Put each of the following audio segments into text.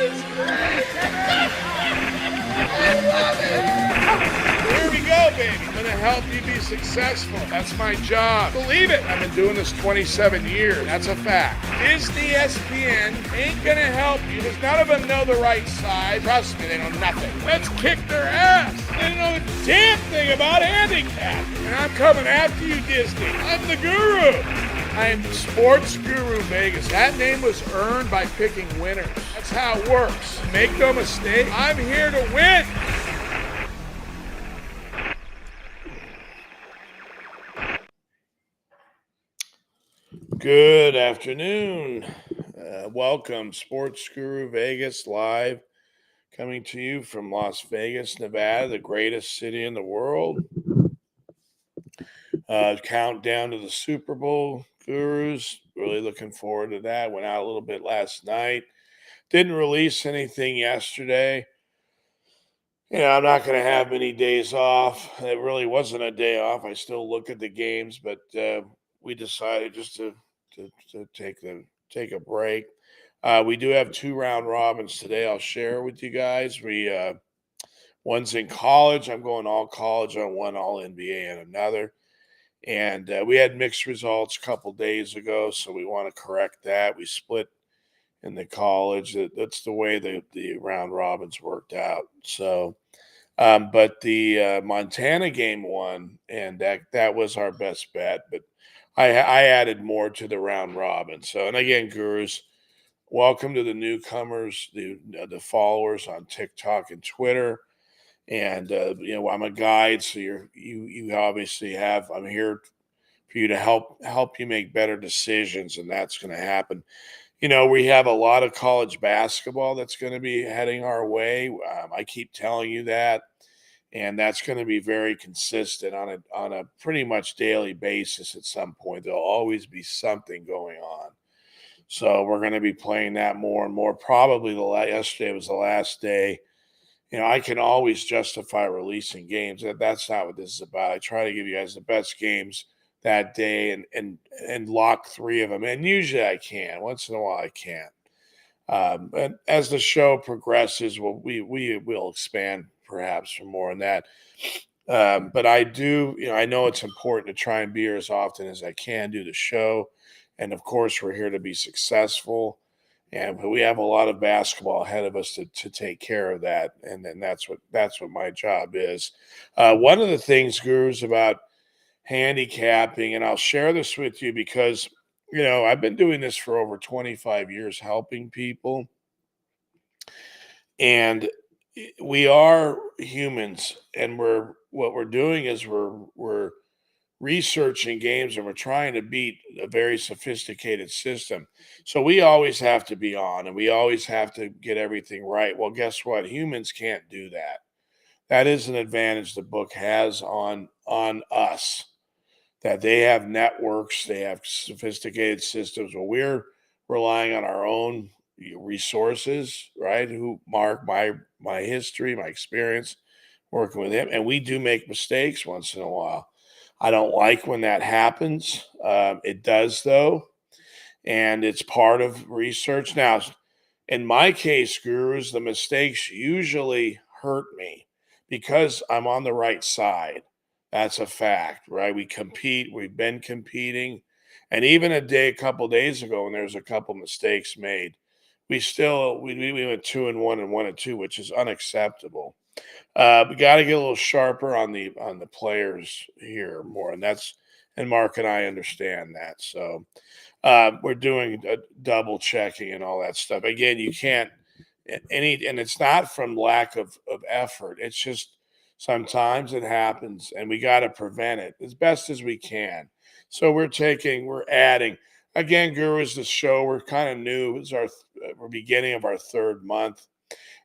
is great. I love it. Here we go, baby. I'm going to help you be successful. That's my job. Believe it. I've been doing this 27 years. That's a fact. Disney ESPN ain't going to help you because none of them know the right side. Trust me, they know nothing. Let's kick their ass. They don't know a damn thing about handicap. And I'm coming after you, Disney. I'm the guru. I am Sportsguru.vegas. That name was earned by picking winners. That's how it works. Make no mistake, I'm here to win. Good afternoon. Welcome, Sports Guru Vegas live, coming to you from Las Vegas, Nevada, the greatest city in the world. Countdown to the Super Bowl, Gurus. Really looking forward to that. Went out a little bit last night. Didn't release anything yesterday. I'm not going to have many days off. It really wasn't a day off. I still look at the games, but we decided just to take a break. We do have 2 round robins today. I'll share with you guys. One's in college. I'm going all college on one, all NBA and another. And we had mixed results a couple days ago, so we want to correct that. We split in the college. That's the way the round robins worked out. So, but the Montana game won, and that was our best bet. But I added more to the round robin. So, and again, Gurus, welcome to the newcomers, the followers on TikTok and Twitter. And I'm a guide, so you obviously have. I'm here for you to help you make better decisions, and that's going to happen. We have a lot of college basketball that's going to be heading our way. I keep telling you that, and that's going to be very consistent on a pretty much daily basis. At some point, there'll always be something going on. So we're going to be playing that more and more. Probably yesterday was the last day. I can always justify releasing games. That's not what this is about. I try to give you guys the best games that day and lock 3 of them. And usually I can. Once in a while I can't. And as the show progresses, we will expand perhaps for more on that. But I do, I know it's important to try and be here as often as I can do the show. And of course, we're here to be successful. But we have a lot of basketball ahead of us to take care of that, and then that's what my job is. One of the things, Gurus, about handicapping, and I'll share this with you because I've been doing this for over 25 years, helping people, and we are humans, and what we're doing is we're researching games and we're trying to beat a very sophisticated system. So we always have to be on and we always have to get everything right. Well, guess what? Humans can't do that. That is an advantage the book has on us, that they have networks, they have sophisticated systems. Well, we're relying on our own resources, right? Who Mark, my history, my experience working with him, and we do make mistakes once in a while. I don't like when that happens. It does, though, and it's part of research. Now, in my case, Gurus, the mistakes usually hurt me because I'm on the right side. That's a fact, right? We compete. We've been competing. And even a couple days ago, when there was a couple mistakes made, we went 2-1 and 1-2, which is unacceptable. We got to get a little sharper on the players here more, and Mark and I understand that. So we're doing a double checking and all that stuff. Again, you can't and it's not from lack of effort. It's just sometimes it happens, and we got to prevent it as best as we can. So we're adding. Again, Gurus, the show, we're kind of new. We're beginning of our 3rd month.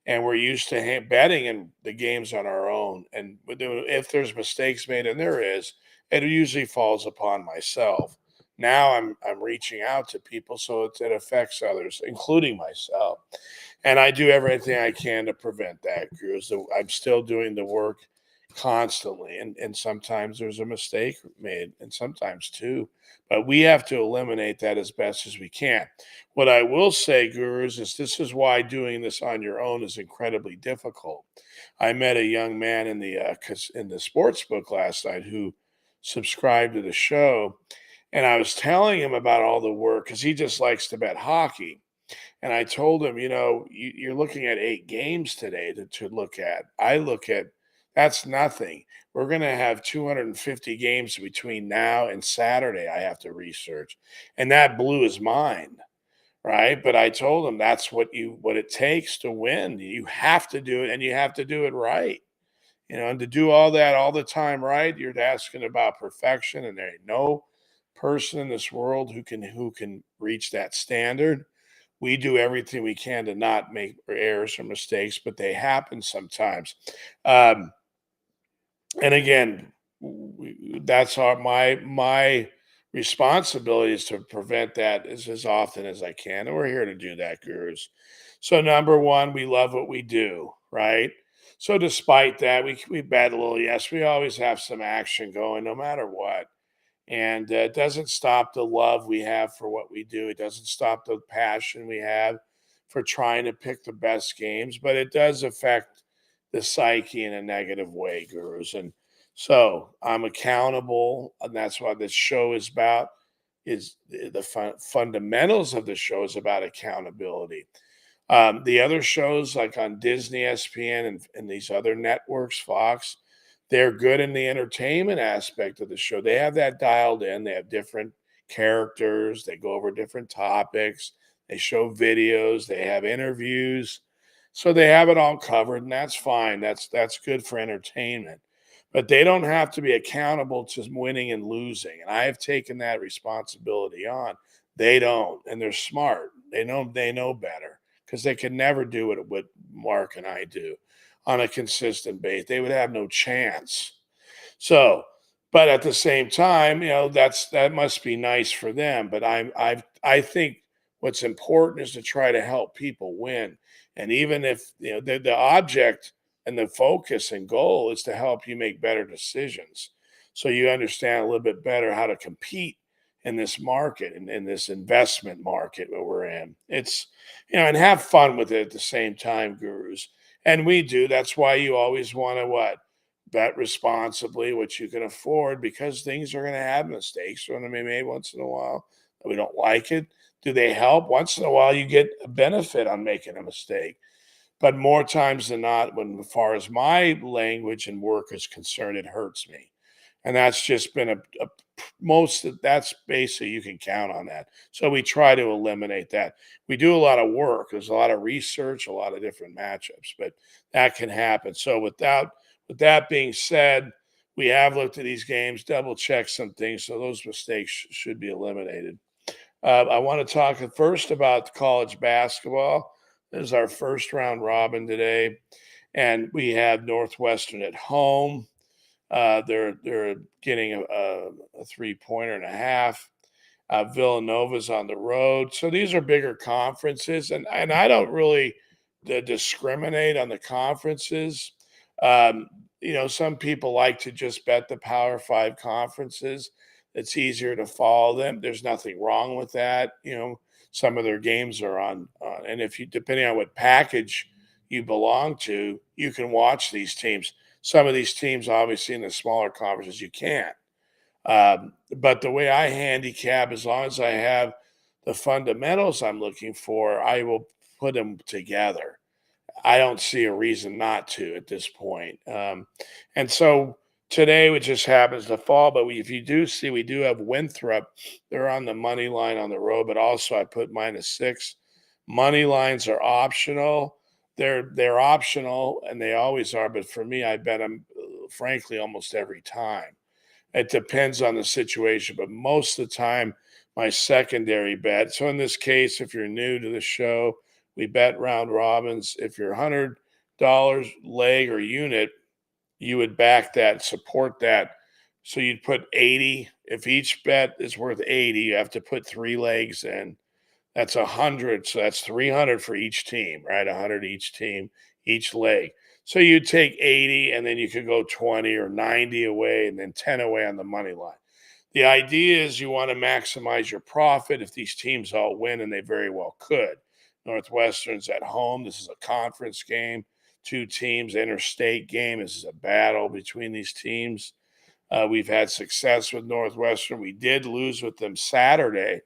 And we're used to betting in the games on our own. And if there's mistakes made, and there is, it usually falls upon myself. Now I'm reaching out to people, so it affects others, including myself. And I do everything I can to prevent that, Gurus. I'm still doing the work, constantly, and sometimes there's a mistake made, and sometimes two, but we have to eliminate that as best as we can. What I will say, gurus, is this is why doing this on your own is incredibly difficult. I met a young man in the sports book last night who subscribed to the show, and I was telling him about all the work because he just likes to bet hockey. And I told him, you're looking at 8 games today to look at. I look at that's nothing. We're going to have 250 games between now and Saturday. I have to research, and that blew his mind, right? But I told him that's what it takes to win. You have to do it, and you have to do it right. And to do all that all the time right, you're asking about perfection, and there ain't no person in this world who can reach that standard. We do everything we can to not make errors or mistakes, but they happen sometimes. Um, and again, that's my responsibility is to prevent that as often as I can, and we're here to do that, gurus. So number one, we love what we do, right? So despite that, we bet a little. Yes, we always have some action going, no matter what. And it doesn't stop the love we have for what we do. It doesn't stop the passion we have for trying to pick the best games, but it does affect the psyche in a negative way, gurus. And so I'm accountable, and that's what this show is about. Is the fundamentals of the show is about accountability. The other shows like on Disney, ESPN, and these other networks, Fox, they're good in the entertainment aspect of the show. They have that dialed in. They have different characters. They go over different topics. They show videos. They have interviews. So they have it all covered, and that's fine. That's good for entertainment. But they don't have to be accountable to winning and losing. And I have taken that responsibility on. They don't, and they're smart. They know better because they could never do what Mark and I do on a consistent base. They would have no chance. So, but at the same time, that must be nice for them. But I think what's important is to try to help people win. And even if the object and the focus and goal is to help you make better decisions, so you understand a little bit better how to compete in this market and in this investment market where we're in. It's and have fun with it at the same time, gurus. And we do. That's why you always want to what? Bet responsibly, what you can afford, because things are going to have mistakes. Are going to be made once in a while. We don't like it. Do they help? Once in a while, you get a benefit on making a mistake. But more times than not, as far as my language and work is concerned, it hurts me. And that's just been that's basically you can count on that. So we try to eliminate that. We do a lot of work. There's a lot of research, a lot of different matchups, but that can happen. So with that being said, we have looked at these games, double checked some things, so those mistakes should be eliminated. I want to talk first about college basketball. This is our first round robin today, and we have Northwestern at home. They're getting a 3 pointer and a half. Villanova's on the road, so these are bigger conferences, and I don't really discriminate on the conferences. Um, some people like to just bet the Power Five conferences. It's easier to follow them. There's nothing wrong with that. Some of their games are on, and if you depending on what package you belong to, you can watch these teams. Some of these teams, obviously, in the smaller conferences, you can't. But the way I handicap, as long as I have the fundamentals I'm looking for, I will put them together. I don't see a reason not to at this point. And so today, which just happens to fall, but if you do see, we do have Winthrop. They're on the money line on the road, but also I put -6. Money lines are optional. They're optional, and they always are. But for me, I bet them, frankly, almost every time. It depends on the situation, but most of the time, my secondary bet. So in this case, if you're new to the show, we bet round robins. If you're $100 leg or unit, you would back that, support that. So you'd put 80. If each bet is worth 80, you have to put 3 legs in. That's 100. So that's 300 for each team, right? 100 each team, each leg. So you take 80 and then you could go 20 or 90 away and then 10 away on the money line. The idea is you want to maximize your profit if these teams all win, and they very well could. Northwestern's at home. This is a conference game. Two teams, interstate game. This is a battle between these teams. We've had success with Northwestern. We did lose with them Saturday,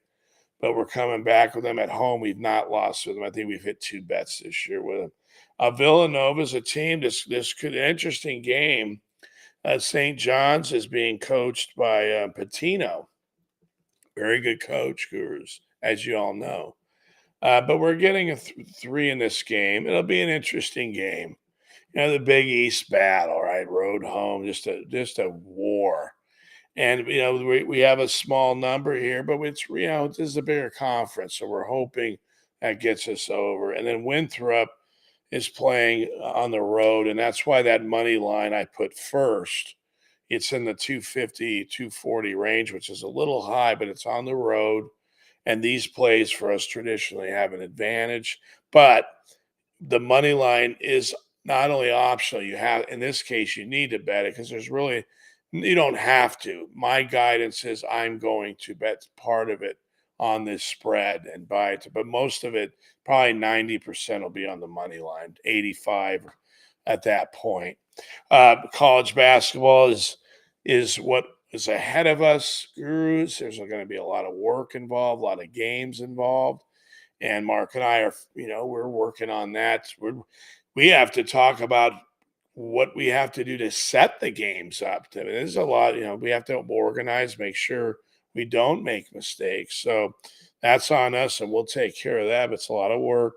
but we're coming back with them at home. We've not lost with them. I think we've hit 2 bets this year with them. Villanova's a team. This could an interesting game. St. John's is being coached by Patino, very good coach, Gurus, as you all know. But we're getting a 3 in this game. It'll be an interesting game. The Big East battle, right? Road home, just a war. And we have a small number here, but this is a bigger conference, so we're hoping that gets us over. And then Winthrop is playing on the road, and that's why that money line I put first. It's in the 250, 240 range, which is a little high, but it's on the road. And these plays for us traditionally have an advantage. But the money line is not only optional, you have, in this case, you need to bet it because you don't have to. My guidance is I'm going to bet part of it on this spread and buy it, but most of it, probably 90% will be on the money line, 85 at that point. College basketball is what is ahead of us, Gurus. There's going to be a lot of work involved, a lot of games involved, and Mark and I are, we're working on that. We have to talk about what we have to do to set the games up. I mean, there's a lot, we have to organize, make sure we don't make mistakes. So that's on us, and we'll take care of that. But it's a lot of work.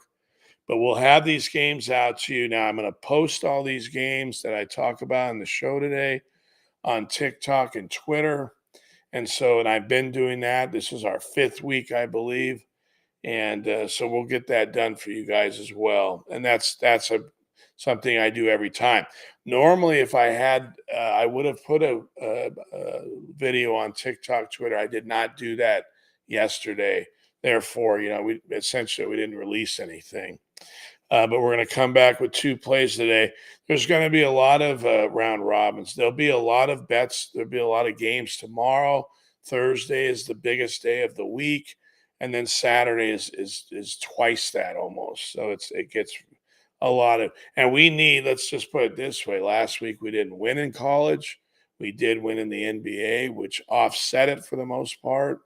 But we'll have these games out to you. Now, I'm going to post all these games that I talk about in the show today on TikTok and Twitter. And I've been doing that. This is our 5th week, I believe. And so we'll get that done for you guys as well. And that's something I do every time. Normally, if I had, I would have put a video on TikTok, Twitter. I did not do that yesterday. Therefore, we didn't release anything. But we're going to come back with 2 plays today. There's going to be a lot of round robins. There'll be a lot of bets. There'll be a lot of games tomorrow. Thursday is the biggest day of the week, and then Saturday is twice that almost. So it gets a lot of, and we need. Let's just put it this way: last week we didn't win in college. We did win in the NBA, which offset it for the most part.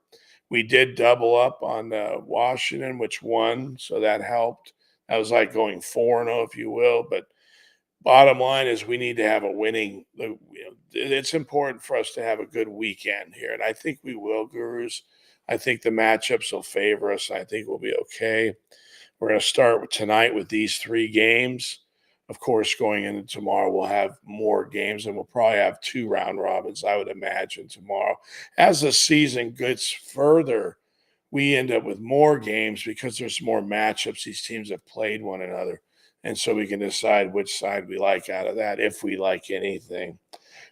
We did double up on Washington, which won, so that helped. That was like going 4-0, if you will. But bottom line is we need to have a winning. It's important for us to have a good weekend here, and I think we will, Gurus. I think the matchups will favor us. I think we'll be okay. We're going to start tonight with these 3 games. Of course, going into tomorrow, we'll have more games, and we'll probably have 2 round robins, I would imagine, tomorrow. As the season gets further, we end up with more games because there's more matchups. These teams have played one another. And so we can decide which side we like out of that, if we like anything.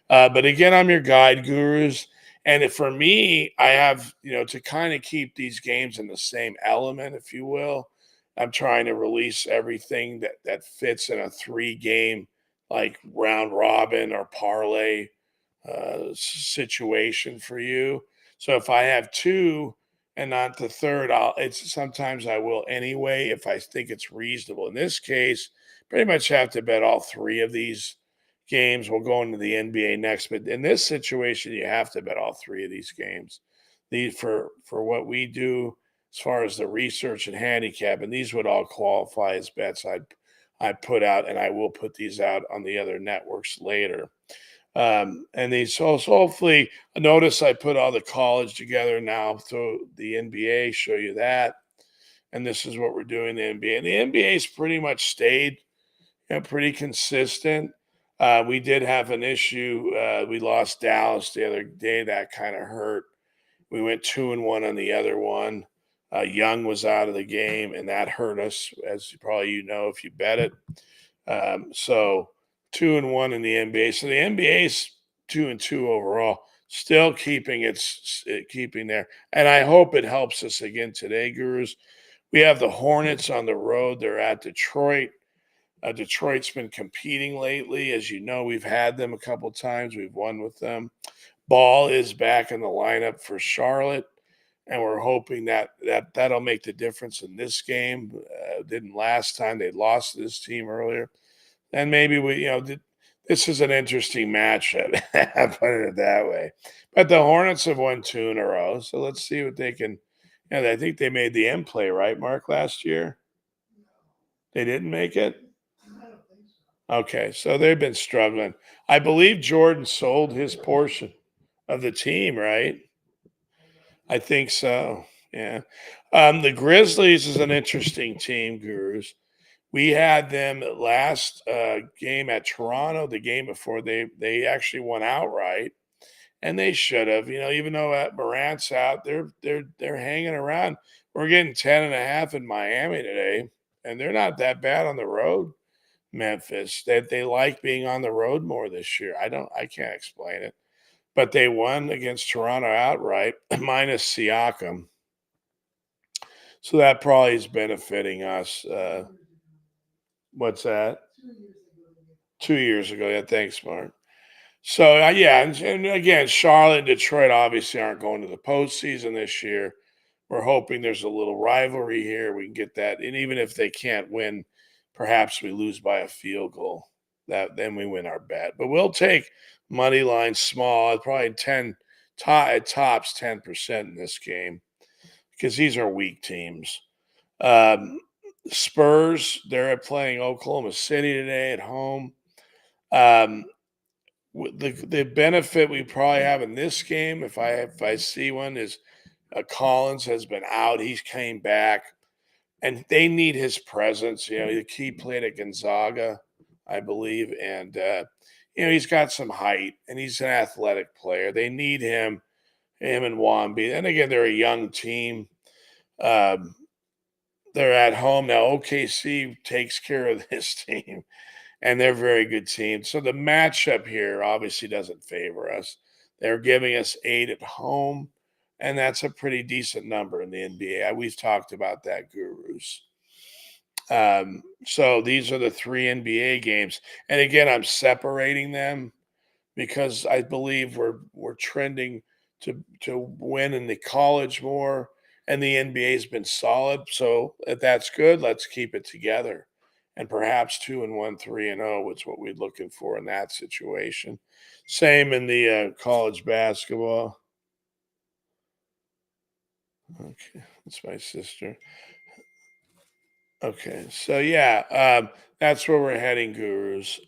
But again, I'm your guide, Gurus. And for me, I have, to kind of keep these games in the same element, if you will. I'm trying to release everything that fits in a 3-game, like round robin or parlay situation for you. So if I have 2 and not the third, sometimes I will anyway if I think it's reasonable. In this case, pretty much have to bet all 3 of these games. We'll go into the NBA next, but in this situation, you have to bet all 3 of these games. These for what we do as far as the research and handicap, and these would all qualify as bets I put out, and I will put these out on the other networks later. And these so hopefully, notice I put all the college together now through the NBA, show you that. And this is what we're doing in the NBA. And the NBA's pretty much stayed pretty consistent. We did have an issue. We lost Dallas the other day. That kind of hurt. We went 2-1 on the other one. Young was out of the game, and that hurt us, as you know if you bet it. So 2-1 in the NBA. So the NBA's 2-2 overall, still keeping there. And I hope it helps us again today, Gurus. We have the Hornets on the road. They're at Detroit. Detroit's been competing lately. As you know, we've had them a couple times. We've won with them. Ball is back in the lineup for Charlotte, and we're hoping that'll make the difference in this game. Didn't last time. They lost to this team earlier. And maybe this is an interesting matchup. I put it that way. But the Hornets have won two in a row, so let's see what they can. And I think they made the end play, right, Mark, last year. They didn't make it. Okay, so they've been struggling. I believe Jordan sold his portion of the team, right? I think so. Yeah. The Grizzlies is an interesting team, Gurus. We had them last game at Toronto, the game before they actually won outright, and they should have. Even though Morant's out, they're hanging around. We're getting 10.5 in Miami today, and they're not that bad on the road. Memphis, that they like being on the road more this year. I can't explain it, but they won against Toronto outright, minus Siakam, so that probably is benefiting us. What's that? 2 years ago. Yeah, thanks, Mark. So yeah, and again, Charlotte and Detroit obviously aren't going to the postseason this year. We're hoping there's a little rivalry here. We can get that, and even if they can't win, perhaps we lose by a field goal. That then we win our bet. But we'll take money line small, probably at tops 10% in this game because these are weak teams. Um, Spurs, they're playing Oklahoma City today at home. Um, the benefit we probably have in this game, if I see one, is Collins has been out. He's came back, and they need his presence. He played at Gonzaga, I believe, and he's got some height, and he's an athletic player. They need him and Wamby. And again, they're a young team. Um, they're at home now. OKC takes care of this team, and they're a very good team. So the matchup here obviously doesn't favor us. They're giving us 8 at home, and that's a pretty decent number in the NBA. We've talked about that, Gurus. So these are the three NBA games, and again, I'm separating them because I believe we're trending to win in the college more, and the NBA has been solid. So if that's good, let's keep it together, and perhaps 2-1, 3-0 is what we're looking for in that situation. Same in the college basketball. Okay, that's my sister. Okay, so yeah, that's where we're heading, Gurus.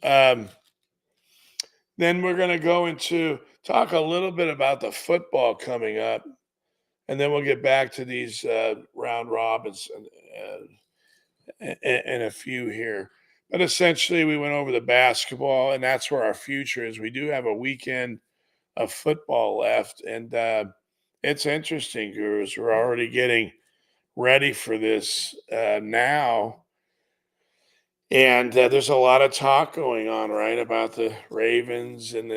Then we're going to go into talk a little bit about the football coming up, and then we'll get back to these round robins and a few here. But essentially, we went over the basketball, and that's where our future is. We do have a weekend of football left, and it's interesting, Gurus. We're already getting ready for this now. And there's a lot of talk going on, right, about the Ravens and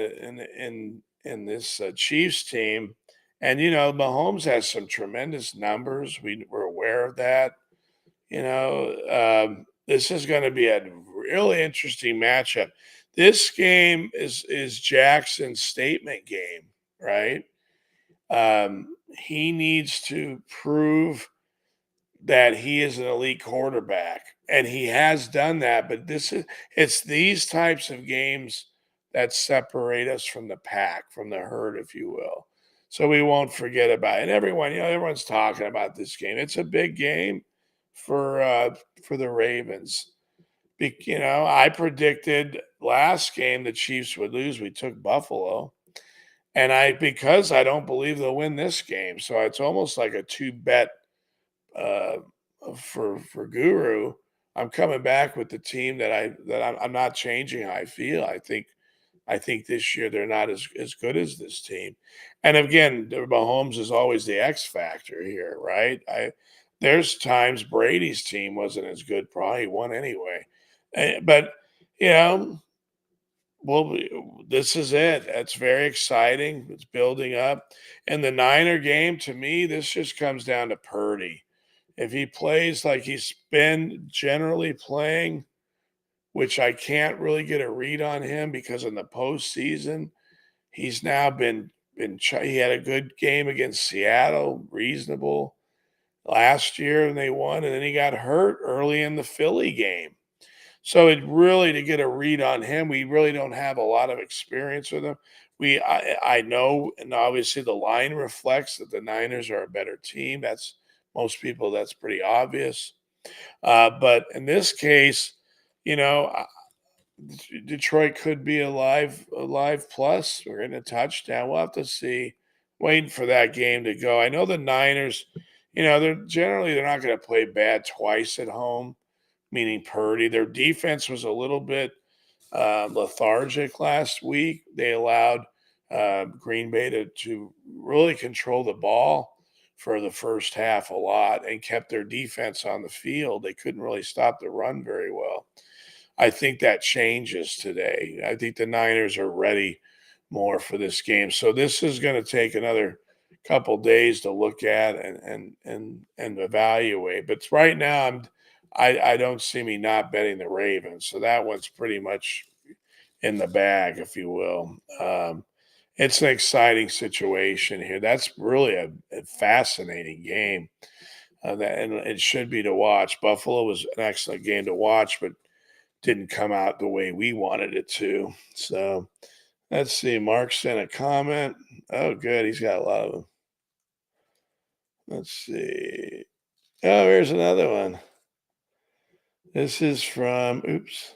this Chiefs team. And Mahomes has some tremendous numbers. We're aware of that. This is going to be a really interesting matchup. This game is Jackson's statement game, right? He needs to prove that he is an elite quarterback, and he has done that. But it's these types of games that separate us from the pack, from the herd, if you will. So we won't forget about it. And everyone's talking about this game. It's a big game for the Ravens. I predicted last game the Chiefs would lose. We took Buffalo, and because I don't believe they'll win this game, so it's almost like a two bet uh, for Guru. I'm coming back with the team I'm not changing how I feel. I think this year they're not as good as this team. And again, Mahomes is always the X factor here, right? There's times Brady's team wasn't as good, probably won anyway. But you know, well, this is it. It's very exciting. It's building up. And the Niner game, to me, this just comes down to Purdy. If he plays like he's been generally playing, which I can't really get a read on him because in the postseason, he's now he had a good game against Seattle, reasonable last year, and they won, and then he got hurt early in the Philly game. So it really to get a read on him, we really don't have a lot of experience with him. I know, and obviously the line reflects that the Niners are a better team. That's most people. That's pretty obvious. But in this case, you know, Detroit could be a live plus. We're in a touchdown. We'll have to see. Waiting for that game to go. I know the Niners. They're not going to play bad twice at home, meaning Purdy. Their defense was a little bit lethargic last week. They allowed Green Bay to really control the ball for the first half a lot and kept their defense on the field. They couldn't really stop the run very well. I think that changes today. I think the Niners are ready more for this game. So this is going to take another couple days to look at and evaluate. But right now I don't see me not betting the Ravens. So that one's pretty much in the bag, if you will. It's an exciting situation here. That's really a fascinating game. And it should be to watch. Buffalo was an excellent game to watch, but didn't come out the way we wanted it to. So let's see. Mark sent a comment. Oh, good. He's got a lot of them. Let's see. Oh, here's another one. This is from, oops.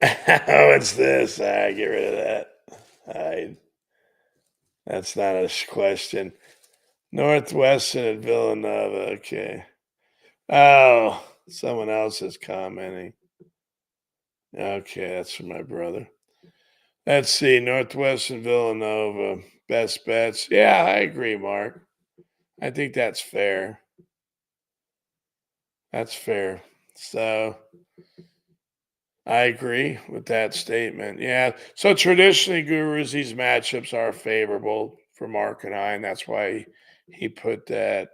Oh, it's this. Get rid of that. That's not a question. Northwestern at Villanova. Okay. Oh, someone else is commenting. Okay, that's from my brother. Let's see. Northwestern Villanova. Best bets. Yeah, I agree, Mark. I think that's fair. That's fair. So I agree with that statement. Yeah. So traditionally, gurus, these matchups are favorable for Mark and I, and that's why he put that.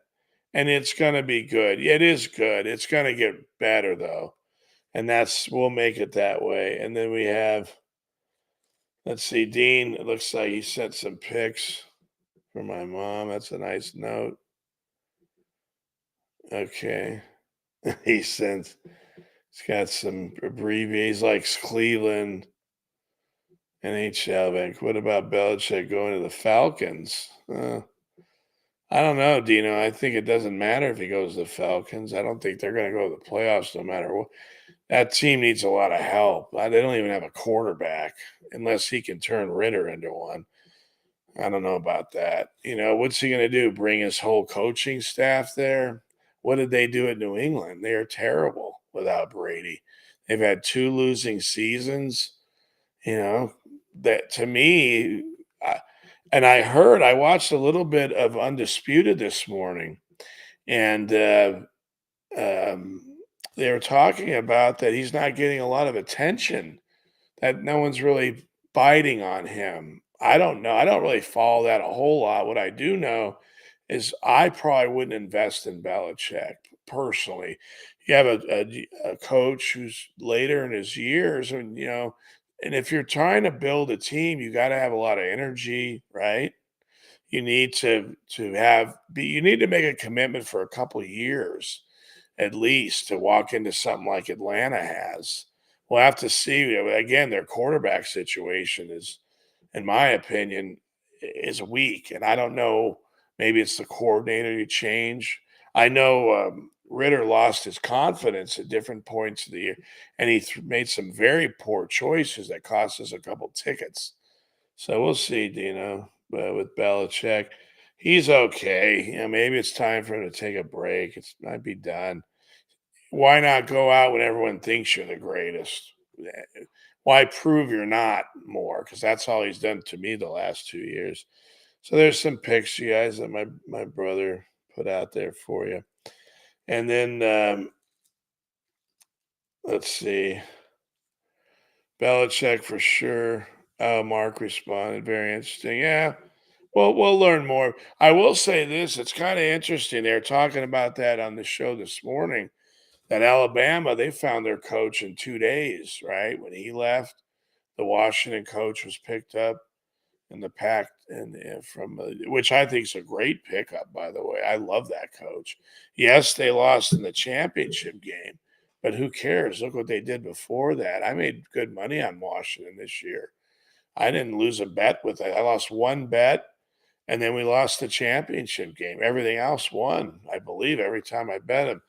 And it's going to be good. It is good. It's going to get better though, and we'll make it that way. And then we have, let's see, Dean. It looks like he sent some pics for my mom. That's a nice note. Okay. he sent. He's got some abbreviations like Cleveland. NHL Bank. What about Belichick going to the Falcons? I don't know, Dino. I think it doesn't matter if he goes to the Falcons. I don't think they're going to go to the playoffs no matter what. That team needs a lot of help. They don't even have a quarterback unless he can turn Ritter into one. I don't know about that. What's he going to do? Bring his whole coaching staff there? What did they do at New England? They are terrible without Brady. They've had two losing seasons. You know, that to me, I watched a little bit of Undisputed this morning, and they were talking about that he's not getting a lot of attention, that no one's really biting on him. I don't know. I don't really follow that a whole lot. What I do know is I probably wouldn't invest in Belichick personally. You have a coach who's later in his years, and if you're trying to build a team, you got to have a lot of energy, right? You need you need to make a commitment for a couple of years at least to walk into something like Atlanta has. We'll have to see. Again, their quarterback situation is, in my opinion, is weak. And I don't know, maybe it's the coordinator you change. I know Ritter lost his confidence at different points of the year, and he made some very poor choices that cost us a couple tickets. So we'll see, Dino. But with Belichick, he's okay. Maybe it's time for him to take a break. It might be done. Why not go out when everyone thinks you're the greatest? Why prove you're not more? Because that's all he's done to me the last 2 years. So there's some pics, you guys, that my brother put out there for you. And then let's see. Belichick for sure. Mark responded. Very interesting. Yeah. Well, we'll learn more. I will say this, it's kind of interesting. They're talking about that on the show this morning, that Alabama, they found their coach in 2 days, right? When he left, the Washington coach was picked up in the pack and from which I think is a great pickup, by the way. I love that coach. Yes, they lost in the championship game, but who cares? Look what they did before that. I made good money on Washington this year. I didn't lose a bet with it. I lost one bet, and then we lost the championship game. Everything else won, I believe, every time I bet them.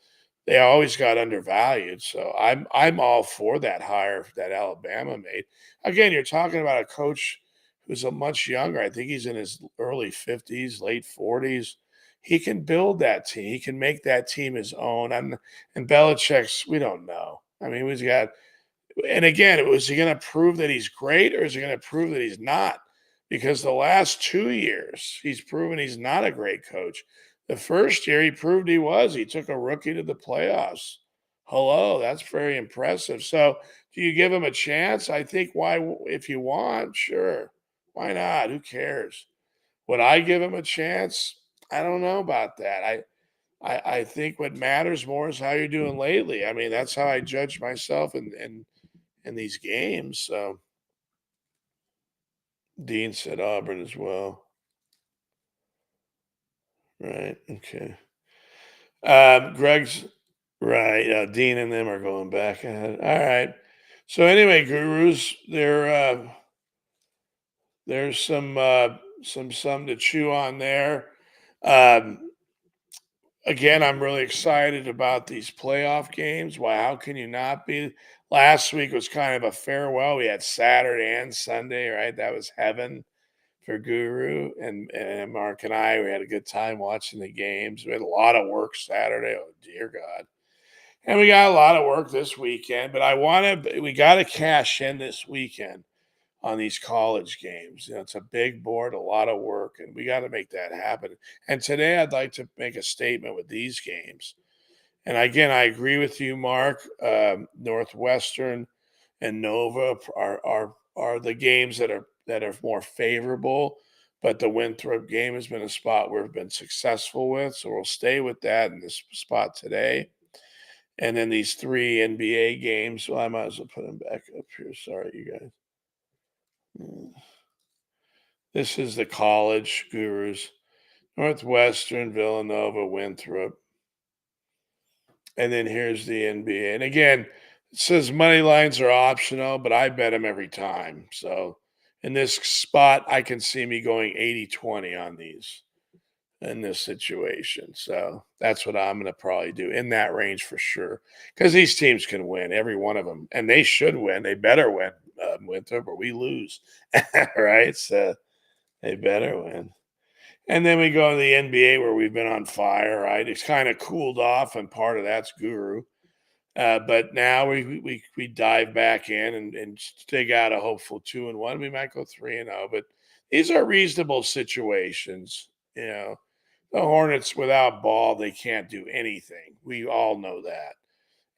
They always got undervalued, so I'm all for that hire that Alabama made. Again, you're talking about a coach who's a much younger. I think he's in his early 50s, late 40s. He can build that team. He can make that team his own. And Belichick's, we don't know. I mean, he's got, and again, was he going to prove that he's great or is he going to prove that he's not? Because the last 2 years, he's proven he's not a great coach. The first year, he proved he was. He took a rookie to the playoffs. Hello, that's very impressive. So, do you give him a chance? I think why, if you want, sure. Why not? Who cares? Would I give him a chance? I don't know about that. I think what matters more is how you're doing lately. I mean, that's how I judge myself in these games. So Dean said Auburn as well. Right. Okay. Greg's right. Dean and them are going back ahead. All right. So anyway, gurus, there's some to chew on there. Um, Again, I'm really excited about these playoff games. Why? How can you not be? Last week was kind of a farewell. We had Saturday and Sunday, right? That was heaven for Guru and Mark and I. We had a good time watching the games. We had a lot of work Saturday. Oh dear God. And we got a lot of work this weekend, but we got to cash in this weekend on these college games. It's a big board, a lot of work, and we got to make that happen. And today I'd like to make a statement with these games. And again, I agree with you, Mark. Northwestern and Nova are the games that are more favorable. But the Winthrop game has been a spot we've been successful with, so we'll stay with that in this spot today. And then these three NBA games. Well, I might as well put them back up here. Sorry, you guys. Mm. This is the college gurus: Northwestern, Villanova, Winthrop. And then here's the NBA. And again, it says money lines are optional, but I bet them every time. So in this spot, I can see me going 80-20 on these in this situation. So that's what I'm going to probably do in that range for sure. Because these teams can win, every one of them. And they should win. They better win, Winthrop, or we lose. Right? So they better win. And then we go to the NBA where we've been on fire, right? It's kind of cooled off, and part of that's Guru. But now we dive back in and dig out a hopeful 2-1. We might go 3-0, but these are reasonable situations. The Hornets without Ball, they can't do anything. We all know that.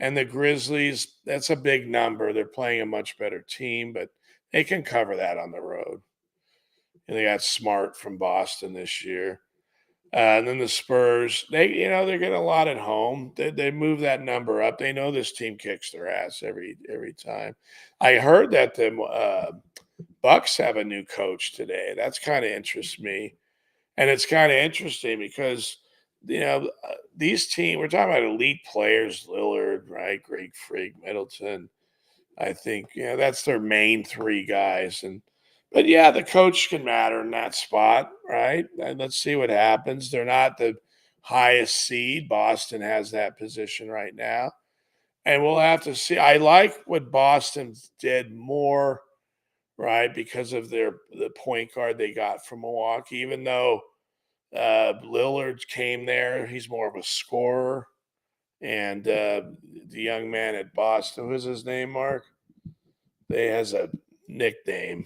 And the Grizzlies, that's a big number. They're playing a much better team, but they can cover that on the road. And they got Smart from Boston this year. And then the Spurs, they're getting a lot at home. They move that number up. They know this team kicks their ass every time. I heard that the Bucks have a new coach today. That's kind of interests me, and it's kind of interesting because these teams, we're talking about elite players: Lillard, right, Greg Freak, Middleton. I think that's their main three guys, but yeah, the coach can matter in that spot, right? And let's see what happens. They're not the highest seed. Boston has that position right now, and we'll have to see. I like what Boston did more, right, because of the point guard they got from Milwaukee. Even though Lillard came there, he's more of a scorer, and the young man at Boston, who's his name, Mark? They has a nickname.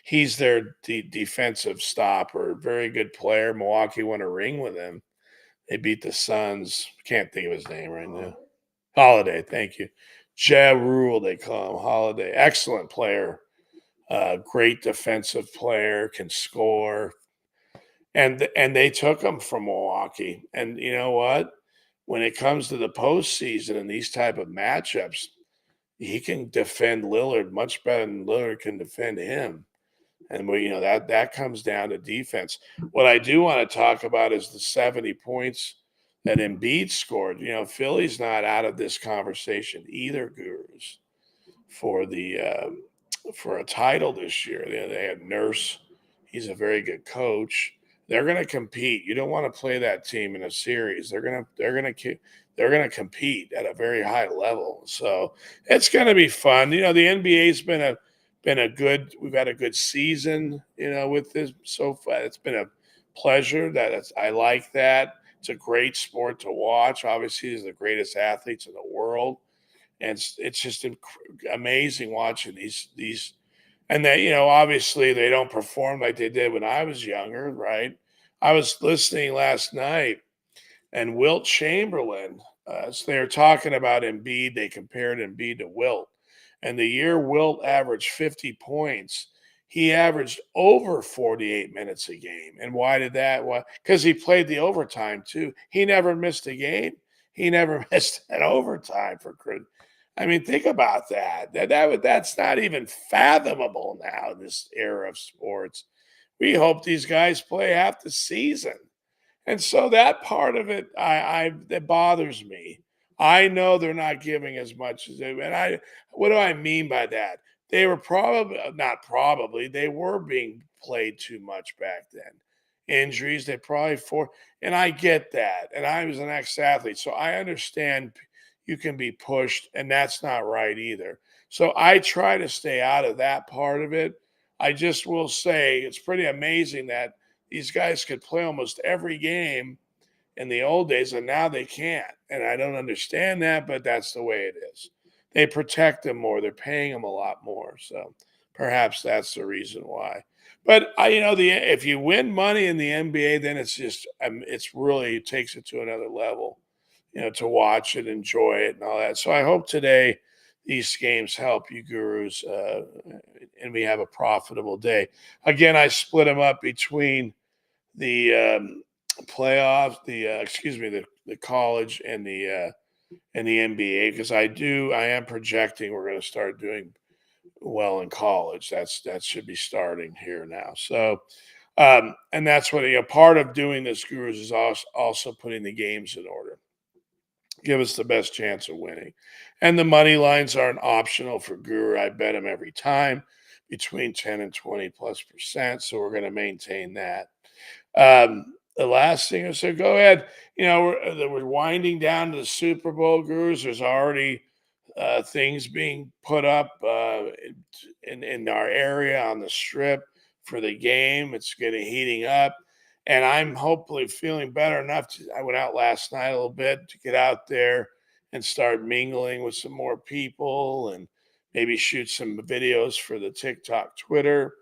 He's their defensive stopper. Very good player. Milwaukee won a ring with him. They beat the Suns. Can't think of his name right now. Holiday. Thank you. Ja Rule, they call him Holiday. Excellent player. Great defensive player. Can score. and they took him from Milwaukee. And you know what? When it comes to the postseason and these type of matchups, he can defend Lillard much better than Lillard can defend him. And that comes down to defense. What I do want to talk about is the 70 points that Embiid scored. Philly's not out of this conversation either, Gurus, for the for a title this year. They had Nurse. He's a very good coach. They're going to compete. You don't want to play that team in a series. They're going to compete at a very high level. So it's going to be fun. The NBA's been a good. We've had a good season. With this so far, it's been a pleasure. I like that. It's a great sport to watch. Obviously, he's the greatest athletes in the world, and it's just amazing watching these. And they, obviously they don't perform like they did when I was younger, right? I was listening last night, and Wilt Chamberlain. So they were talking about Embiid. They compared Embiid to Wilt, and the year Wilt averaged 50 points, he averaged over 48 minutes a game. And why did that? Why? Because he played the overtime too. He never missed a game. He never missed an overtime for credit. I mean, think about that. That's not even fathomable now in this era of sports. We hope these guys play half the season. And so that part of it, that bothers me. I know they're not giving as much as they. And what do I mean by that? They were probably not probably. They were being played too much back then. Injuries, they probably and I get that. And I was an ex-athlete, so I understand you can be pushed, and that's not right either. So I try to stay out of that part of it. I just will say it's pretty amazing that these guys could play almost every game in the old days, and now they can't. And I don't understand that, but that's the way it is. They protect them more. They're paying them a lot more. So perhaps that's the reason why. But if you win money in the NBA, then it's just it's really it takes it to another level. To watch it, enjoy it, and all that. So I hope today these games help you, Gurus, and we have a profitable day. Again, I split them up between the playoffs, the college and the NBA because I am projecting we're going to start doing well in college. That should be starting here now. So, and that's what part of doing this, Gurus, is also putting the games in order. Give us the best chance of winning, and the money lines aren't optional for Guru. I bet them every time between 10 and 20+%. So we're going to maintain that. The last thing I said, go ahead. We're winding down to the Super Bowl, Gurus. There's already things being put up in our area on the strip for the game. It's getting heating up, and I'm hopefully feeling better enough. I went out last night a little bit to get out there and start mingling with some more people, and maybe shoot some videos for the TikTok, Twitter.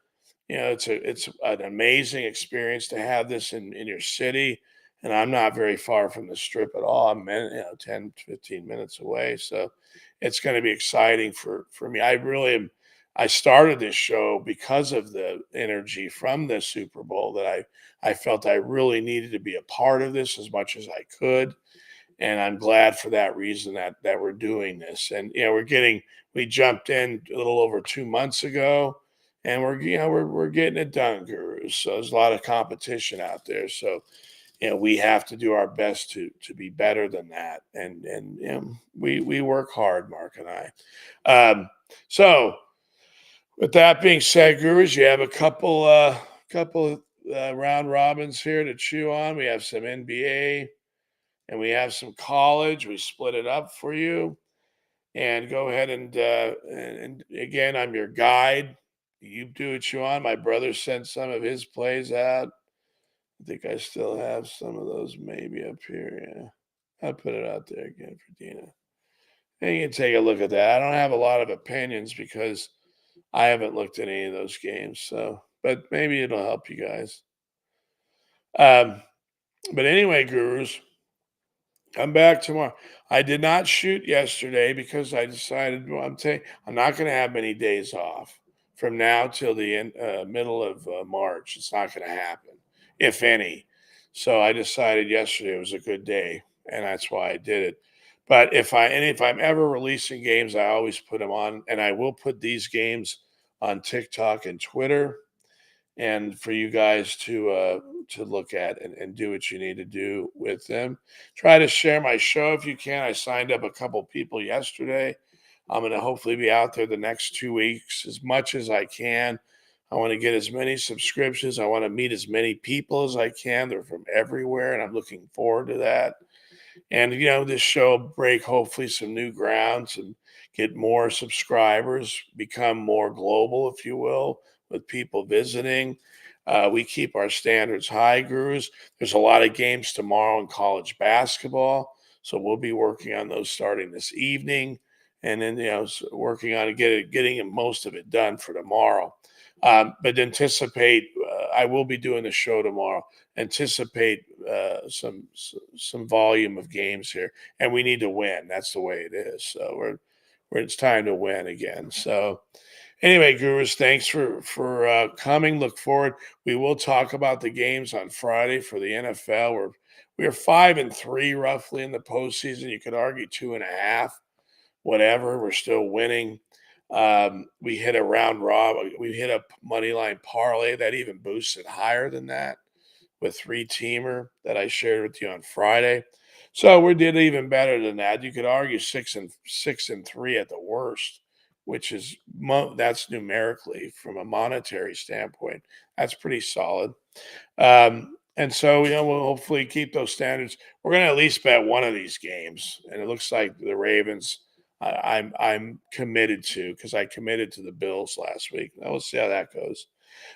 It's an amazing experience to have this in your city. And I'm not very far from the strip at all. I'm 10, 15 minutes away. So it's going to be exciting for me. I started this show because of the energy from the Super Bowl that I felt I really needed to be a part of this as much as I could. And I'm glad for that reason that we're doing this. And we jumped in a little over 2 months ago, and we're getting it done, Gurus. So there's a lot of competition out there. So we have to do our best to be better than that. And we work hard, Mark and I. So with that being said, Gurus, you have a couple round robins here to chew on. We have some NBA and we have some college. We split it up for you. And go ahead and again, I'm your guide. You do what you want. My brother sent some of his plays out. I think I still have some of those maybe up here. Yeah. I'll put it out there again for Dina. And you can take a look at that. I don't have a lot of opinions because I haven't looked at any of those games. So, but maybe it'll help you guys. But anyway, Gurus, I'm back tomorrow. I did not shoot yesterday because I decided I'm not going to have many days off from now till the middle of March. It's not going to happen. if any. So I decided yesterday was a good day, and that's why I did it. But if I'm ever releasing games, I always put them on, and I will put these games on TikTok and Twitter, and for you guys to look at and do what you need to do with them. Try to share my show if you can. I signed up a couple people yesterday. I'm going to hopefully be out there the next 2 weeks as much as I can. I want to get as many subscriptions. I want to meet as many people as I can. They're from everywhere, and I'm looking forward to that. And this show will break hopefully some new grounds and get more subscribers, become more global, if you will, with people visiting. We keep our standards high, gurus. There's a lot of games tomorrow in college basketball, so we'll be working on those starting this evening, and then working on getting most of it done for tomorrow. But anticipate, I will be doing the show tomorrow. Anticipate some volume of games here, and we need to win. That's the way it is. So it's time to win again. So anyway, gurus, thanks for coming. Look forward. We will talk about the games on Friday for the NFL. We're 5-3 roughly in the postseason. You could argue 2.5, whatever. We're still winning. We hit a round robin. We hit a money line parlay that even boosted higher than that with three-teamer that I shared with you on Friday. So we did even better than that. You could argue 6-3 at the worst, which is that's numerically from a monetary standpoint. That's pretty solid. And so we'll hopefully keep those standards. We're going to at least bet one of these games, and it looks like the Ravens. I'm committed to because I committed to the Bills last week. Now we'll see how that goes.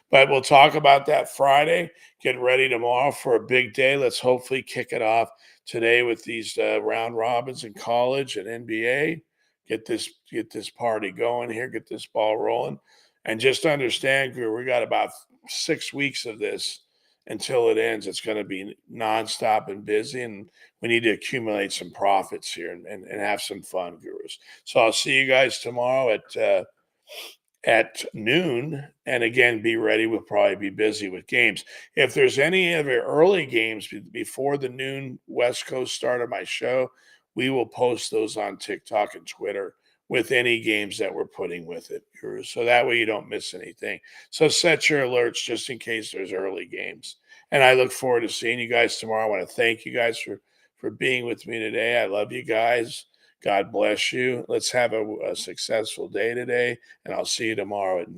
But we'll talk about that Friday. Get ready tomorrow for a big day. Let's hopefully kick it off today with these round robins in college and NBA. Get this party going here. Get this ball rolling, and just understand, Guru, we got about 6 weeks of this until it ends. It's going to be nonstop and busy, and we need to accumulate some profits here and have some fun, Gurus. So I'll see you guys tomorrow at noon. And again, be ready. We'll probably be busy with games. If there's any of your early games before the noon West Coast start of my show, we will post those on TikTok and Twitter with any games that we're putting with it. So that way you don't miss anything. So set your alerts just in case there's early games. And I look forward to seeing you guys tomorrow. I want to thank you guys for being with me today. I love you guys. God bless you. Let's have a successful day today, and I'll see you tomorrow at